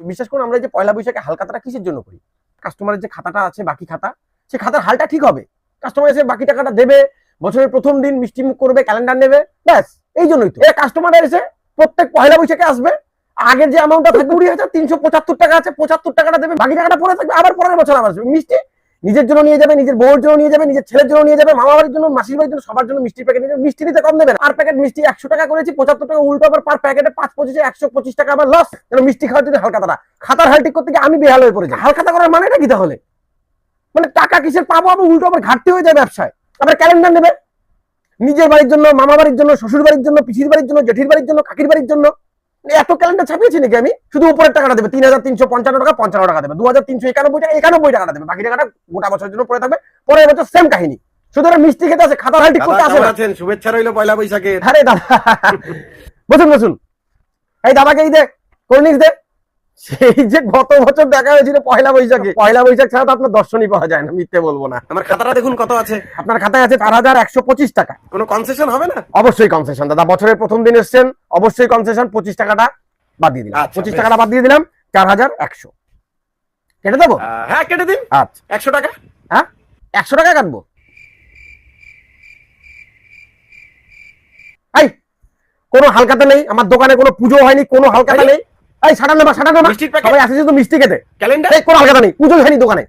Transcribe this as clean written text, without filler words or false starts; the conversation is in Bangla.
বিশ্বাস করুন আমরা যে পয়লা বৈশাখে হালখাতাটা কিসের জন্য করি? কাস্টমারের যে খাতাটা আছে বাকি খাতা, সে খাতার হালটা ঠিক হবে, কাস্টমার এসে বাকি টাকাটা দেবে, বছরের প্রথম দিন মিষ্টি মুখ করবে, ক্যালেন্ডার নেবে, ব্যাস। এই জন্যই তো কাস্টমার এসে প্রত্যেক পয়লা বৈশাখে আসবে, আগের যে অ্যামাউন্টটা থাকবে 20,375 টাকা আছে, 75 টাকাটা দেবে, বাকি টাকাটা পরে থাকবে, আবার পরের বছর আবার আসবে। মিষ্টি নিজের জন্য নিয়ে যাবে, নিজের বউর জন্য নিয়ে যাবে, নিজের ছেলের জন্য নিয়ে যাবে, মামা বাড়ির জন্য, মাসির বাড়ির জন্য, সবার জন্য মিষ্টির প্যাকেট নিয়ে যাবে। মিষ্টি দিতে কম দেবেন, আর প্যাকেট মিষ্টি 100 টাকা করেছি, 75 টাকা উল্টো আবার পার প্যাকেটে 5-25 125 টাকা আবার লস। মিষ্টি খাওয়ার জন্য হালখাতাটা, খাতার হাল ঠিক করতে গিয়ে আমি বেহাল হয়ে পড়েছি। হালখাতা করার মানেটা কি তাহলে? মানে টাকা কিসের পাবো, আবার উল্টো আবার ঘাটতি হয়ে যায় ব্যবসায়। আবার ক্যালেন্ডার নেবে নিজের বাড়ির জন্য, মামা বাড়ির জন্য, শ্বশুর বাড়ির জন্য, পিসির বাড়ির জন্য, জেঠির বাড়ির জন্য, কাকির বাড়ির জন্য। এত ক্যালেন্ডার ছাপিয়েছি নাকি আমি? শুধু উপরের টাকাটা দেবে 3,355 টাকা, 55 টাকা দেবে, 2,391 টাকা, 91 টাকাটা দেবে, বাকি টাকাটা গোটা বছরের জন্য পড়ে থাকবে, পরের বছর সেম কাহিনী। শুধু মিষ্টি খেতে আছে, খাতার হাল ঠিক করতে আসে না। শুভেচ্ছা রইলো পয়লা বৈশাখে। আরে দাদা বসুন বসুন, এই দাদাকে এই দে, কোল্ড দে। সেই যে গত বছর দেখা হয়েছিল পয়লা বৈশাখে, পয়লা বৈশাখ ছাড়া তো আপনার দর্শনই পাওয়া যায় না, মিথ্যে বলবো না। আমার খাতাটা দেখুন কত আছে। আপনার খাতায় আছে 4,125 টাকা। কোনো কনসেশন হবে না? অবশ্যই কনসেশন দাদা, বছরের প্রথম দিন এসেছেন, অবশ্যই কনসেশন। 25 টাকাটা বাদ দিয়ে দিলাম, 25 টাকাটা বাদ দিয়ে দিলাম, 4,100 কেটে দেবো। হ্যাঁ কেটে দিন। আচ্ছা 100 টাকা। হ্যাঁ 100 টাকা কাটবো। এই কোনো হালখাতা নেই আমার দোকানে, কোনো পুজো হয়নি, কোনো হালখাতা নেই। এই 57 সবাই আসে শুধু মিষ্টি খেতে, ক্যালেন্ডার কোনো হালখাতা নেই, পুজো হয়নি দোকানে।